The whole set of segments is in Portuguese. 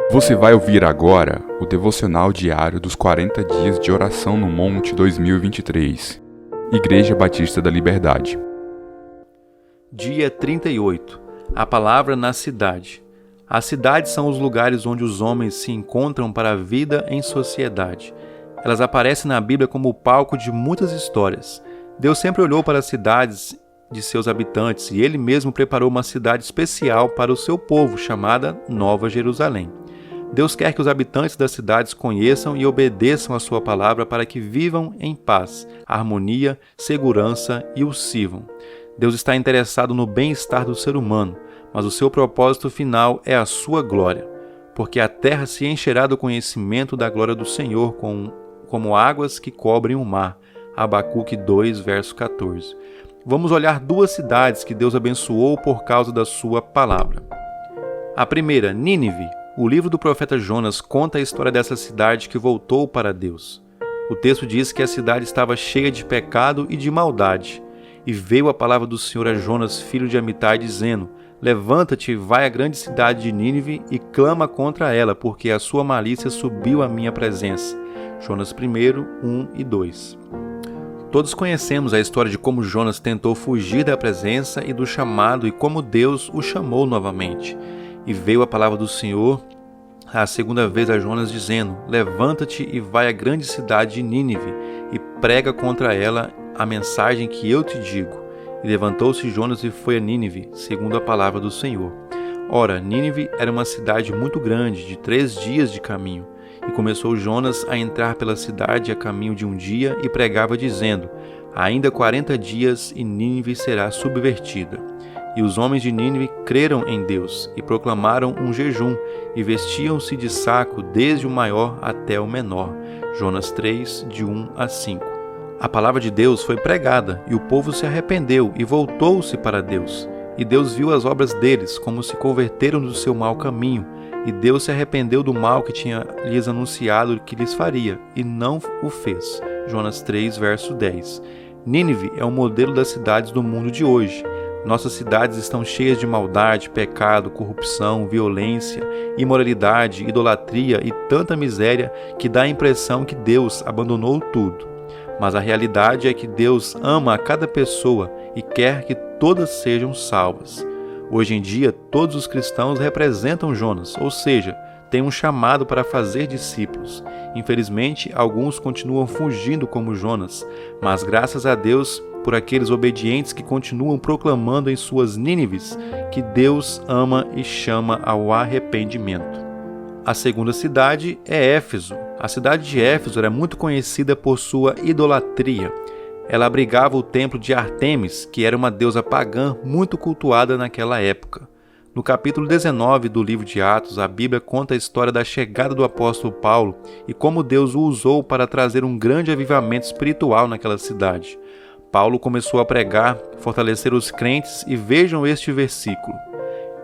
Você vai ouvir agora o devocional diário dos 40 dias de oração no Monte 2023. Igreja Batista da Liberdade. Dia 38. A palavra na cidade. As cidades são os lugares onde os homens se encontram para a vida em sociedade. Elas aparecem na Bíblia como o palco de muitas histórias. Deus sempre olhou para as cidades de seus habitantes e Ele mesmo preparou uma cidade especial para o seu povo, chamada Nova Jerusalém. Deus quer que os habitantes das cidades conheçam e obedeçam a sua palavra para que vivam em paz, harmonia, segurança e o sirvam. Deus está interessado no bem-estar do ser humano, mas o seu propósito final é a sua glória, porque a terra se encherá do conhecimento da glória do Senhor como águas que cobrem o mar. Abacuque 2, verso 14. Vamos olhar duas cidades que Deus abençoou por causa da sua palavra. A primeira, Nínive. O livro do profeta Jonas conta a história dessa cidade que voltou para Deus. O texto diz que a cidade estava cheia de pecado e de maldade. E veio a palavra do Senhor a Jonas, filho de Amitai, dizendo: Levanta-te e vai à grande cidade de Nínive e clama contra ela, porque a sua malícia subiu à minha presença. Jonas 1, 1 e 2. Todos conhecemos a história de como Jonas tentou fugir da presença e do chamado e como Deus o chamou novamente. E veio a palavra do Senhor a segunda vez a Jonas, dizendo: Levanta-te e vai à grande cidade de Nínive e prega contra ela a mensagem que eu te digo. E levantou-se Jonas e foi a Nínive, segundo a palavra do Senhor. Ora, Nínive era uma cidade muito grande, de 3 dias de caminho. E começou Jonas a entrar pela cidade a caminho de um dia e pregava, dizendo: Ainda 40 dias e Nínive será subvertida. E os homens de Nínive creram em Deus e proclamaram um jejum e vestiam-se de saco desde o maior até o menor. Jonas 3, de 1 a 5. A palavra de Deus foi pregada e o povo se arrependeu e voltou-se para Deus. E Deus viu as obras deles, como se converteram do seu mau caminho. E Deus se arrependeu do mal que tinha lhes anunciado que lhes faria, e não o fez. Jonas 3, verso 10. Nínive é um modelo das cidades do mundo de hoje. Nossas cidades estão cheias de maldade, pecado, corrupção, violência, imoralidade, idolatria e tanta miséria que dá a impressão que Deus abandonou tudo. Mas a realidade é que Deus ama a cada pessoa e quer que todas sejam salvas. Hoje em dia, todos os cristãos representam Jonas, ou seja, têm um chamado para fazer discípulos. Infelizmente, alguns continuam fugindo como Jonas, mas graças a Deus por aqueles obedientes que continuam proclamando em suas Nínives que Deus ama e chama ao arrependimento. A segunda cidade é Éfeso. A cidade de Éfeso era muito conhecida por sua idolatria. Ela abrigava o templo de Ártemis, que era uma deusa pagã muito cultuada naquela época. No capítulo 19 do livro de Atos, a Bíblia conta a história da chegada do apóstolo Paulo e como Deus o usou para trazer um grande avivamento espiritual naquela cidade. Paulo começou a pregar, fortalecer os crentes e vejam este versículo.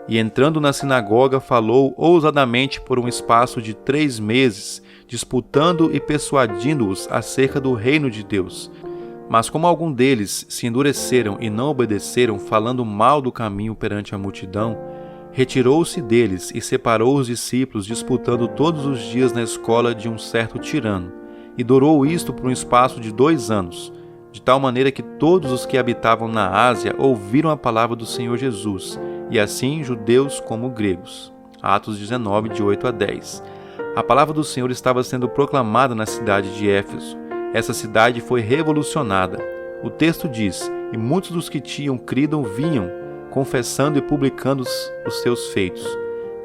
E entrando na sinagoga, falou ousadamente por um espaço de 3 meses, disputando e persuadindo-os acerca do reino de Deus. Mas como algum deles se endureceram e não obedeceram, falando mal do caminho perante a multidão, retirou-se deles e separou os discípulos, disputando todos os dias na escola de um certo tirano. E durou isto por um espaço de 2 anos. De tal maneira que todos os que habitavam na Ásia ouviram a palavra do Senhor Jesus, e assim judeus como gregos. Atos 19, de 8 a 10. A palavra do Senhor estava sendo proclamada na cidade de Éfeso. Essa cidade foi revolucionada. O texto diz: E muitos dos que tinham crido vinham, confessando e publicando os seus feitos.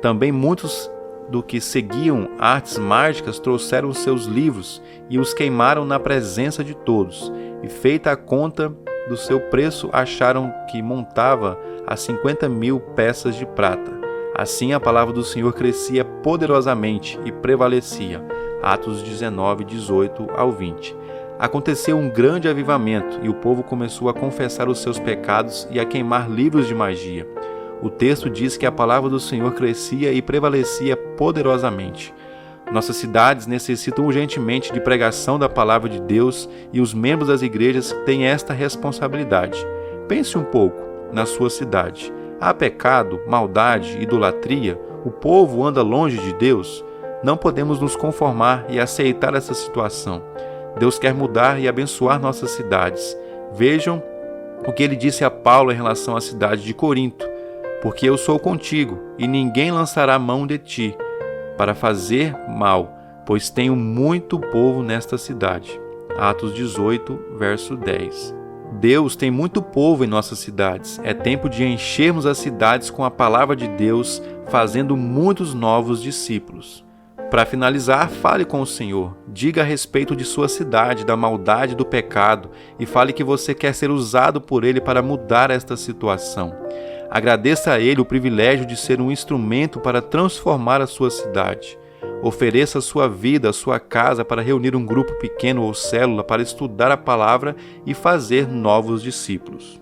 Também muitos do que seguiam artes mágicas trouxeram os seus livros e os queimaram na presença de todos. E feita a conta do seu preço, acharam que montava a 50.000 peças de prata. Assim a palavra do Senhor crescia poderosamente e prevalecia. Atos 19, 18 ao 20. Aconteceu um grande avivamento e o povo começou a confessar os seus pecados e a queimar livros de magia. O texto diz que a palavra do Senhor crescia e prevalecia poderosamente. Nossas cidades necessitam urgentemente de pregação da palavra de Deus e os membros das igrejas têm esta responsabilidade. Pense um pouco na sua cidade. Há pecado, maldade, idolatria? O povo anda longe de Deus? Não podemos nos conformar e aceitar essa situação. Deus quer mudar e abençoar nossas cidades. Vejam o que ele disse a Paulo em relação à cidade de Corinto. Porque eu sou contigo, e ninguém lançará mão de ti, para fazer mal, pois tenho muito povo nesta cidade. Atos 18, verso 10. Deus tem muito povo em nossas cidades. É tempo de enchermos as cidades com a palavra de Deus, fazendo muitos novos discípulos. Para finalizar, fale com o Senhor. Diga a respeito de sua cidade, da maldade do pecado, e fale que você quer ser usado por Ele para mudar esta situação. Agradeça a Ele o privilégio de ser um instrumento para transformar a sua cidade. Ofereça a sua vida, a sua casa para reunir um grupo pequeno ou célula para estudar a palavra e fazer novos discípulos.